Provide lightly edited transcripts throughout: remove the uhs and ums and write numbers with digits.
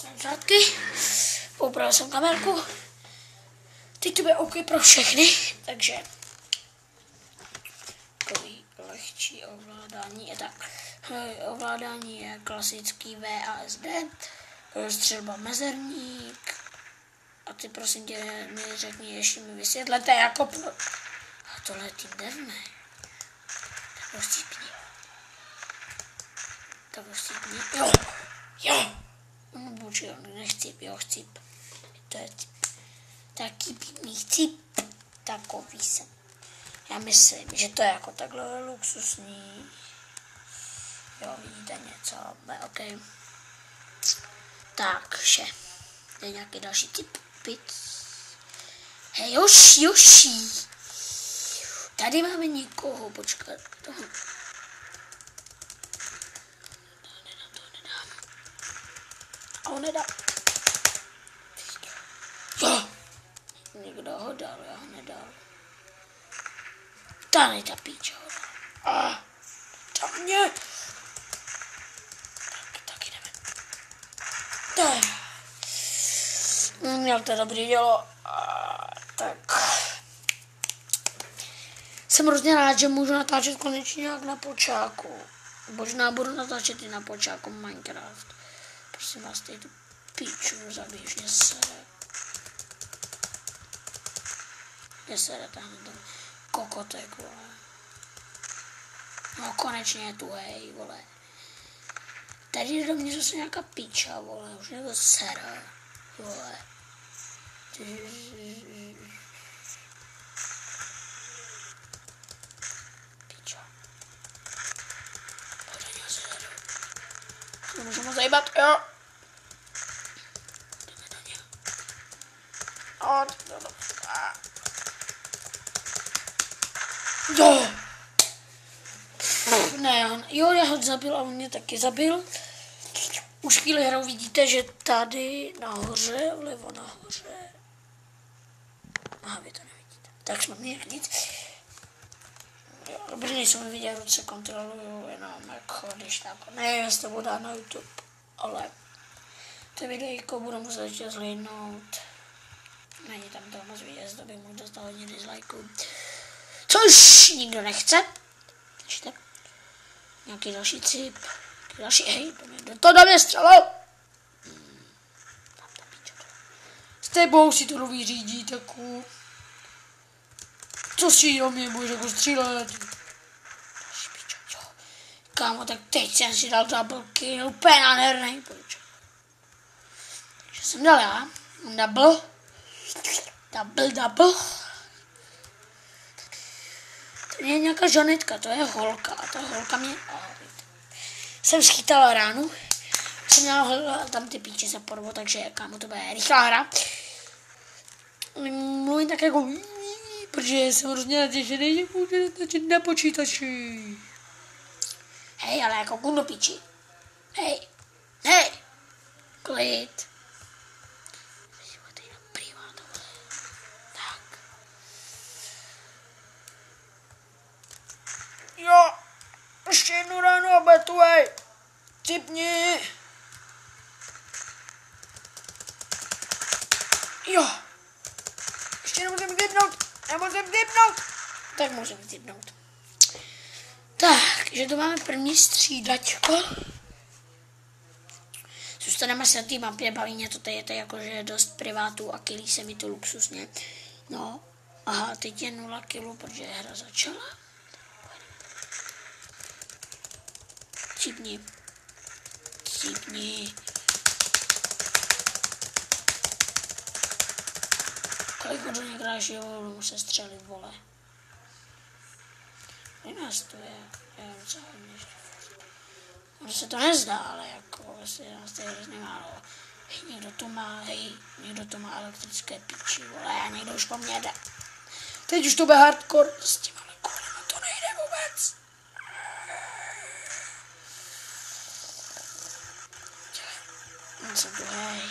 Jsem řádky, upravil jsem kamerku, teď to bude OK pro všechny, takže takový lehčí ovládání je tak. Ovládání je klasický VASD, střelba mezerník a ty prosím tě mi řekni, ještě mi vysvětlete jako pro... A tohle tím devne. Tak rozcípni. Tak rozcípni. Jo. Jo. Bože, nechcíp, jo, chcíp. To je cíp. Taký pěkný cíp. Takový jsem. Já myslím, že to je jako takhle luxusní. Jo, vidíte něco, OK. Takže, je nějaký další typ. Hej, Joši. Tady máme někoho, počkat. Toho. Nedám. A on nedá. Jo. Někdo ho dal, já ho nedal. Tady ta píče ho dal. Tam mě. Tak jdeme. Měl to dobrý dělo. Tak. Jsem hrozně rád, že můžu natáčet konečně nějak na počátku. Možná budu natáčet i na počátku Minecraft. Prosím vás, tady tu píču zabiješ, mě sere. Mě sere tamhle ten kokotek, vole. No konečně je tu, hej, vole. Tady do mě zase nějaká píča, vole, už mě to sere, vole. Píča. Pojď do něho se jdu. Můžeme zajíbat, jo. Jdeme do něho. Jo. Ne, jo, já ho zabil a on mě taky zabil. Už chvíli hrou vidíte, že tady nahoře, vlevo nahoře. Aha, vy to nevidíte. Tak jsme měli nic. Dobrý, nejsem viděl, ruce kontroluju, jenom jako, když tak. Ne, já to budu dát na YouTube, ale to videjko budu muset ještě zhlídnout. Není tam to moc vidět, to bych mohl dostat hodně dislikeů. Což nikdo nechce. Ještě. Nějaký další cip. Další, hej, to do mě střelou. S tebou si to nový řídí, taku. Co si do mě může jako střílet? Kámo, tak teď jsem si dal double kill, úplně nádherný, počkej. Takže jsem dal já, double. To je nějaká žanetka, to je holka, a ta holka mě... Jsem schytala ránu, jsem měla tam ty píče za porvo, takže kámo, to bude rychlá hra. Mluvím tak jako... Protože jsem hrozně natěšený, že můžu natáčet na počítači. Hej, ale jako kundo píči. Hej, klid. Tak. Jo, ještě jednu ránu a betu, hej. Cipni. Jo. Ještě nemusím vypnout. Tak můžeme vypnout. Takže to máme první střídačko. Zůstaneme se na té mapě, baví mě to tady, jakože je dost privátů a killí se mi to luxusně. No, aha, teď je 0 killů, protože hra začala. Cípni. Kolik hodně hráš, jo, musím střelit, vole. Nás to je docela hodně. Ono se to nezdá, ale jako, vlastně nás to je hrozně málo. Hej, někdo to má elektrické píči, vole, a někdo už po mně jde. Teď už to bude hardcore, s tím ale kolem, to nejde vůbec. Co to hej.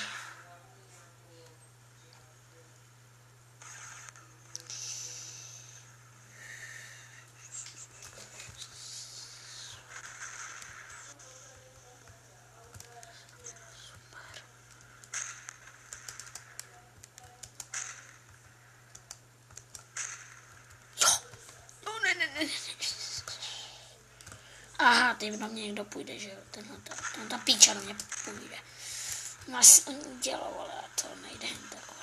teď na mě někdo půjde, že jo, ta píča na mě půjde. Nás on dělal, ale to nejde jen takhle.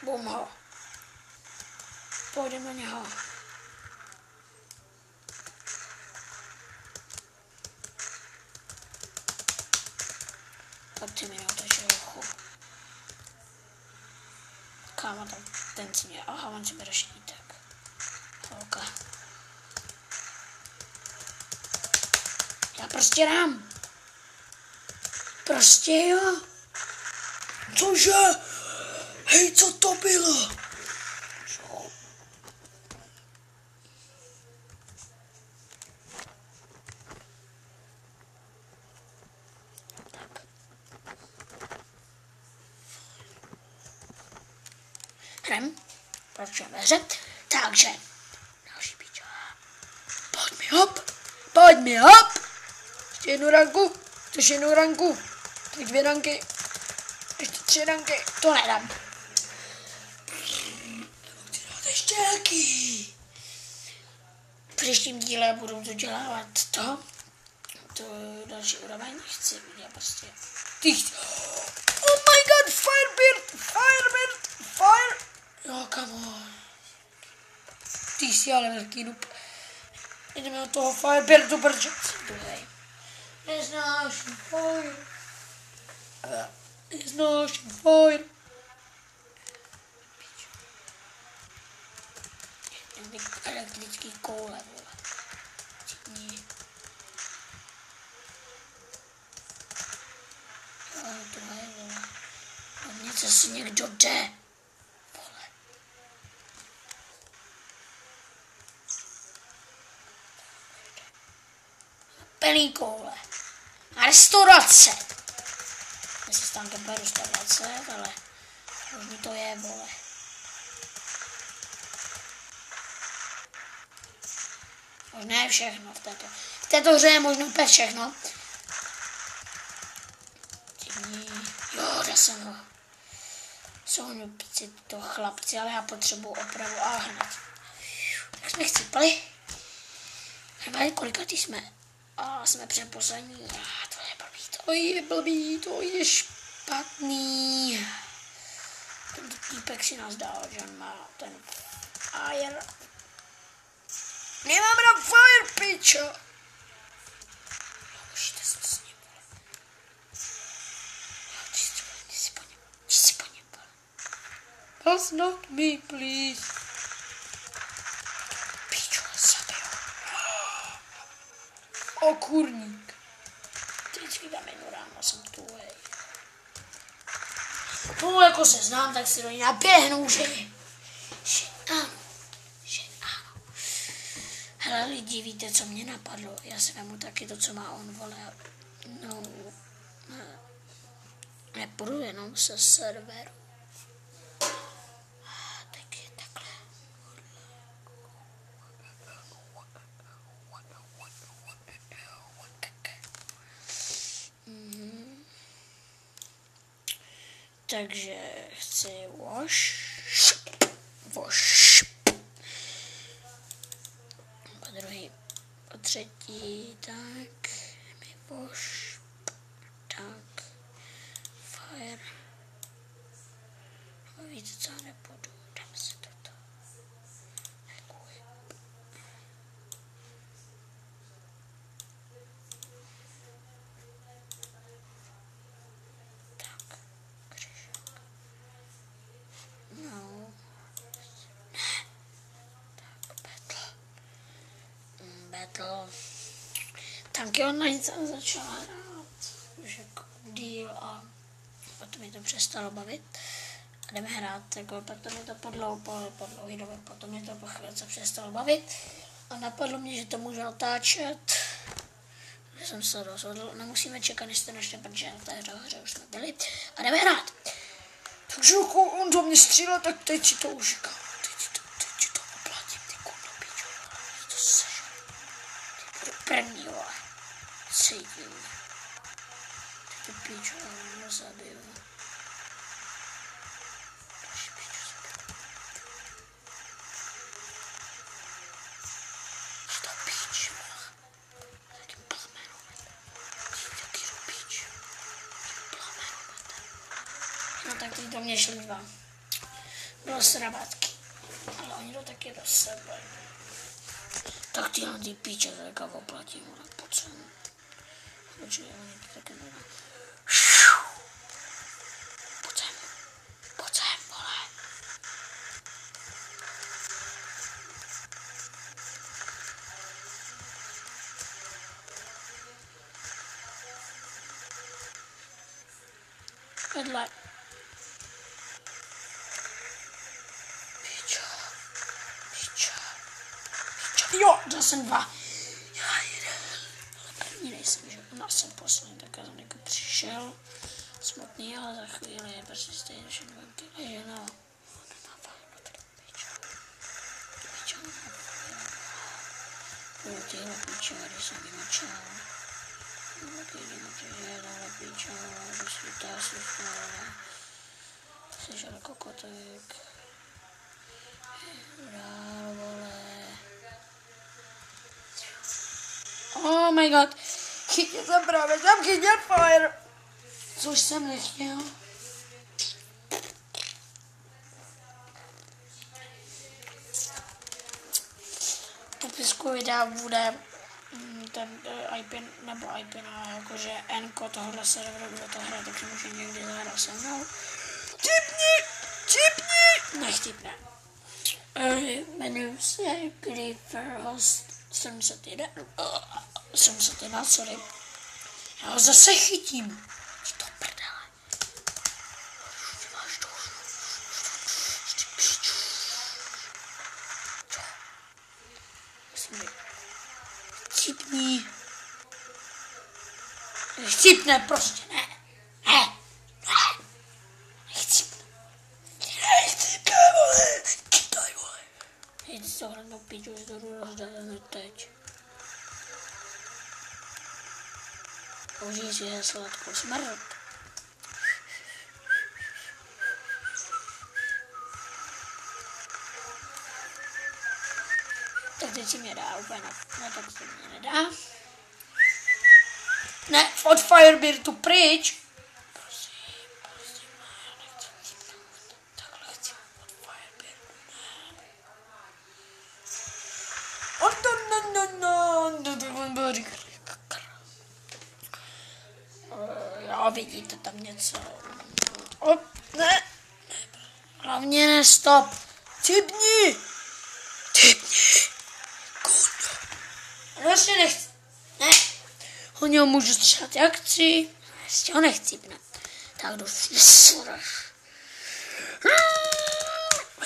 Bum ho. Půjdem na něho. Pak ty mi neotočil uchu. Kámo, tam ten si mě, aha, on si bere štítek. Holka. Já prostě dám. Prostě jo. Cože? Hej, co to bylo? Co? Tak. Hrem. Protože veře. Takže. Další píča. Pojď mi hop. Pojď mi hop. Ještě jednu ranku. Ještě jednu ranku. Tak 2 ranky. Ještě 3 ranky. To nedám. Chci dát ještě jaký. V příštím díle budu dodělávat to další úroveň. Chci vidět prostě. Oh my god, fire. Jo, come on. Ty jsi ale velký noob. Jdeme od toho Firebirdu, protože druhej. Neznáším fire. Neznáším fire. Elektrický koule, vole. Cítni. Jo, tohle je, vole. A mě zase někdo jde. Vole. Plný koule. A restaurace. Já si stám kempe restaurace, ale už mi to je, vole. Možná je všechno v této hře je možná úplně všechno. Jo, dá jsem ho. Jsou nupici to chlapci, ale já potřebuji opravu a hned. Tak jsme chcípali. Hrvali, kolikatý jsme? A jsme předposlední. To je blbý, špatný. Ten týpek si nás dal, že on má ten fire. Nemám na fire, pičo. Můžete se to s ním, vole. Jdi si po něm, vole. That's not me, please. Pičo, zabiju. O kurník. Vždycky dám jednu ráno, jsem tu, hej. No, jako se znám, tak si do ní naběhnu, že ano. Hele lidi, víte, co mě napadlo? Já si vemu taky to, co má on, vole. No, nepůjdu jenom se serveru. Tak je takhle. Takže chci wash. Po druhý, po třetí, tak, mi wash, tak, fire. A víte co, nepůjdu, dám si toto. Děkuji. Tak, křižák. No. Battle. Tanky online jsem začala hrát už jako díl a potom mi to přestalo bavit. A jdeme hrát, jako potom mi to po dlouhý době, potom mi to po chvíli přestalo bavit. A napadlo mě, že to můžu natáčet. Já jsem se rozhodl, nemusíme čekat, než to našli, protože na té hře už jsme byli. A jdeme hrát. Takže jako on do mě střílel, tak teď si to užikám. Teď si to oplatím, ty kurno pičo. To sežer. Ty budu první, vole. Cítím. Ty pičo, já ho zabiju. Další pičo zabiju. To pič, vole. tak teď do mě šli dva. Do srabatky. Ale oni to taky do sebe. Tak ty píče, tak oplatím, ale pojď sem. Počkej, oni to taky nedá. Pojď sem, vole. Vedle. Píčo. Jo, to jsem dva. Já jeden. Ale první nejsem, že u nás jsem poslední, tak já jsem jako přišel. Smutný, ale za chvíli je prostě stejně všechno velký. Takže no. Píčo. Budu tyhle píčo, když jsem vymočil. Dále píčo, rozsvítá se vole. Sežal kokotek. Dál, vole. Oh my god. Chytil jsem právě, jsem chytil fire. Což jsem nechtěl. V popisku videa bude ten IP nebo IP, jakože N-ko tohohle serveru, kdo to hraje, tak může někdy zahrát se mnou. Tipni! Nechtipne. Jmenuji se Creeperhost 701, sorry. Já ho zase chytím. To prdele. Chcípni. Chcípne prostě, ne. Nechcípne, vole. Kytaj, vole. Jdi si to hlednou píču, že to jdu rozdat teď. Užij si sladkou smrt. Tak teď si mě dá úplně no tak to mě nedá. Ne, od Firebirdu pryč. Prosím, já nechci chytnout. Takhle chci od Firebirdu, ne. Jo, vidíte tam něco. Ne. Hlavně ne, stop. Tipni. Vlastně nechci. Ne. Oni ho můžu střelat jak chci. Ještě ho nechcípne. Tak jdu sraž.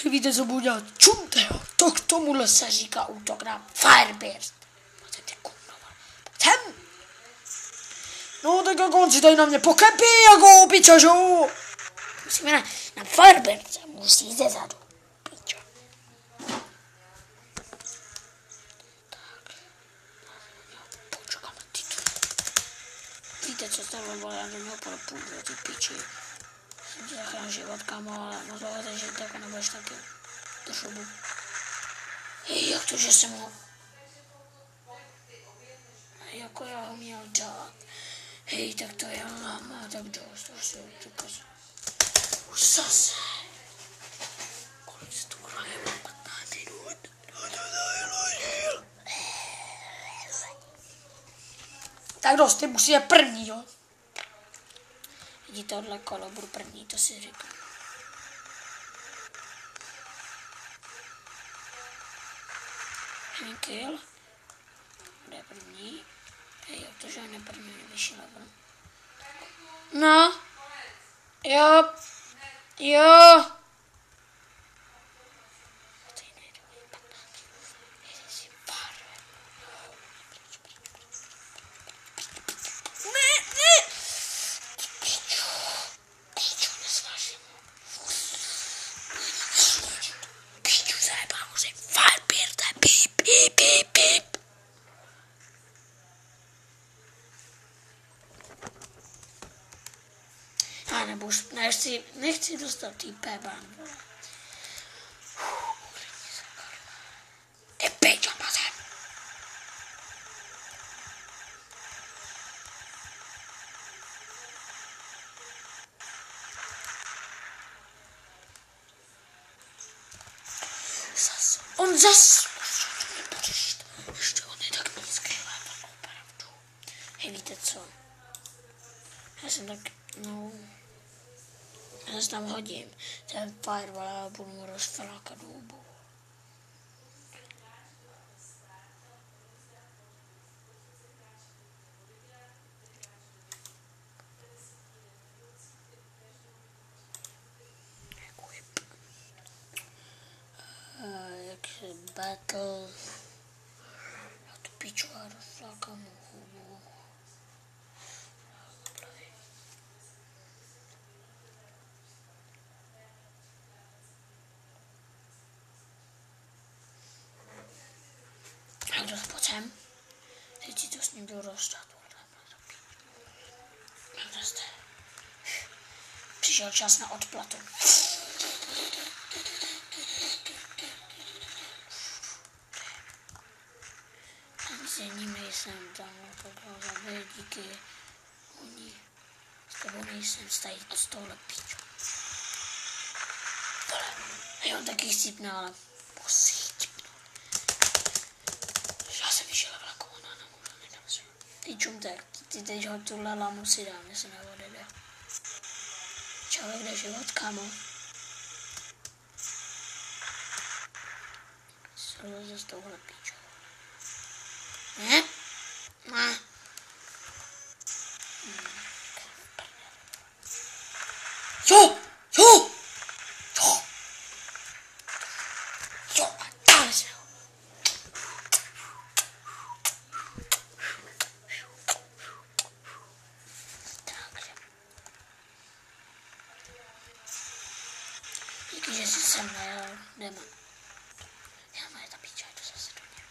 Víte, co budu dělat? Čumte ho. To k tomuhle se říká útok na Firebird. Pojďte. No tak jako on si tady na mě pokepí, jako pičažu. Musíme na Firebird se musí zezadu. Piča. Víte, co tohle bylo, já do něho půjdu, ty piči. Jsem ti zachránil život, kamo, ale no tohle, že tak nebudeš taky do šubu. Hej, jak to, že jsem ho... Jako já ho měl dát. Hej, tak to já mám, tak dost, už si to už zase. Kolik se tu hraje, 15 minut. Tak dost, ty musí je první, jo. Vidíte, tohle kolo budu první, to si říkám. Kill. Bude první. Hej, jak to, že on je první nejvyšší level. No. Jo. A nebo už nechci dostat IP ban. Ty pičo, mazem. On zas... Ještě on je tak nízký level, opravdu. Hej, víte co? Já jsem tak, no... Já se tam hodím. Ten fireball a budu mu rozflákat hůbu. Jak se battle... Já tu piču a rozflákám mu hůbu. A kdo to pojď sem? Teď si to s ním jdu rozdat. Kde jste? Přišel čas na odplatu. S jedním nejsem tam, koho zabije díky oni. S tebou nejsem, stají z tohle píču. Vole, a on taky chcípne, ale musí chcípnout. Já jsem vyšel vlaku, ona nemůžu, nedám se. Ty čumtek, ty teď ho tuhle lamu si dám, jestli neodejde. Čau, kde život, kámo? Sleze z touhle píču. Ne? Ne. Jo! Jo! Jo! Jo! A dále se ho. Takže. Díky, že jsi sem najel. Jdeme. Já mám ta píča, jdu zase do něj.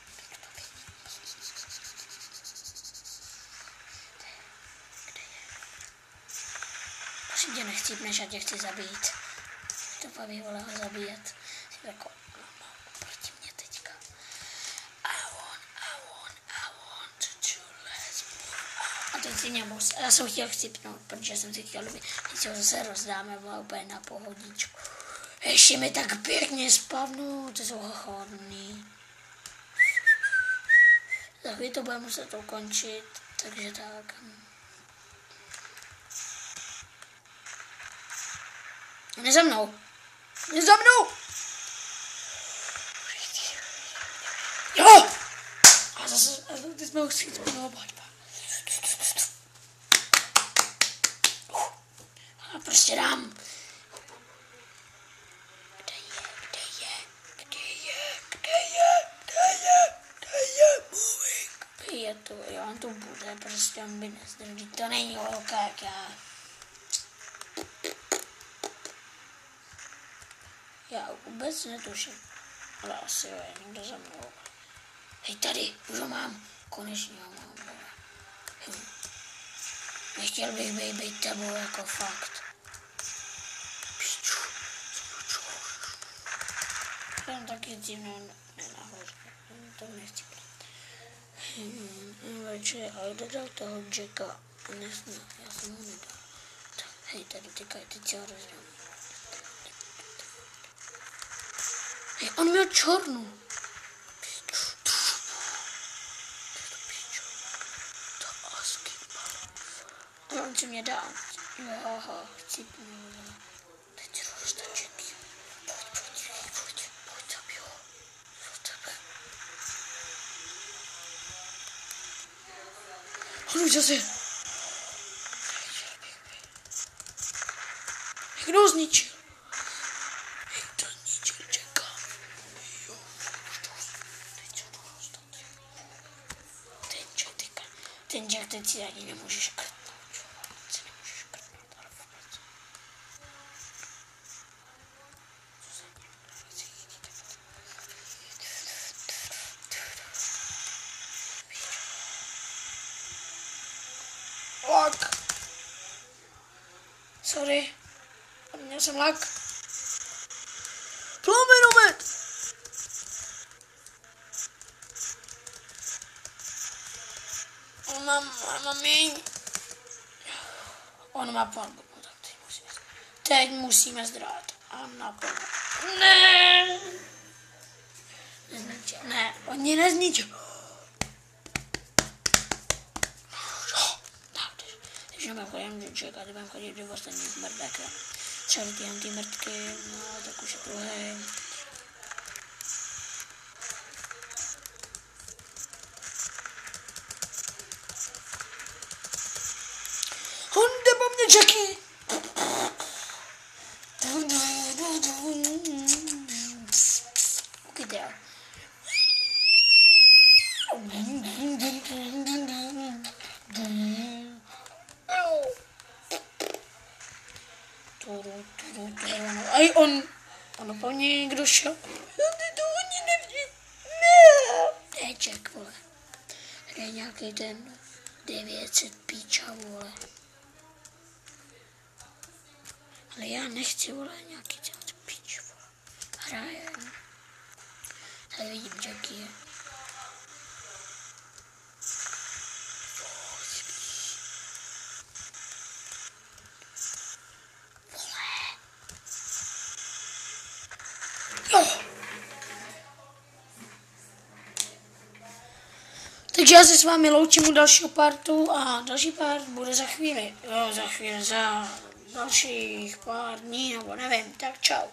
Kde je? Prosím tě, nechcípneš, já tě chci zabít. To baví, vole, ho zabíjet. Jsi jako, proti mě teďka. I want to let's move. A teď si mě musí. Já jsem chtěl chcípnout, protože jsem si chtěl být. Teď ho zase rozdáme, byla úplně na pohodičku. Ještě mi tak pěkně spavnou, ty jsou hodný. Za chvíli to bude muset ukončit, takže tak. Ne za mnou! Ne za mnou! Jo! A zase, ty jsme už si a prostě dám. Je to, jo, on to bude, prostě on by nezdrží, to není holka jak já. Já vůbec netuším, ale asi jo, je někdo za mnou. Hej, tady, už ho mám, konečně ho mám, Nechtěl bych být tebou jako fakt. Piču, jsem taky divně nenahoře, to nechci. Večer, ale dodal toho Jacka. Nezná, já jsem ho nedal. Tak, hej, tady tykaj, teď si ho rozdám. Hej, on měl čornu. To askytbal. A on si mě dá. Aha, chcípnu. Teď si rozdám Jacky. Pojď tam, jo. On už zase. Jak ho zničil? Jak to zničil Jacka? Jo, teď ho dostat. Ten Jack, teď si ani nemůžeš krtnout. Si nemůžeš krtnout, ale vůbec. Lak. Sorry. Měl jsem lak. Plamenomet. Mám míň. On má palbu. No, tak teď musíme zdrát. A naplno. Ne. Zničil. Ne, oni nezničil. Takže budeme čekat, budeme chodit do ostatních mrdek. Třeba do ty mrdky, no tak už je druhý. Honda po mně Jackie! Kde je? Aj on po mně někdo šel. To oni nevím. Ne, Jack, vole. Tady je nějaký ten 900 píča, vole. Ale já nechci, vole, nějaký ten píč, vole. Hraje. Tady vidím Jackie. Takže já se s vámi loučím u dalšího partu a další part bude za chvíli. Jo, za chvíli, za dalších pár dní, nebo nevím, tak čau.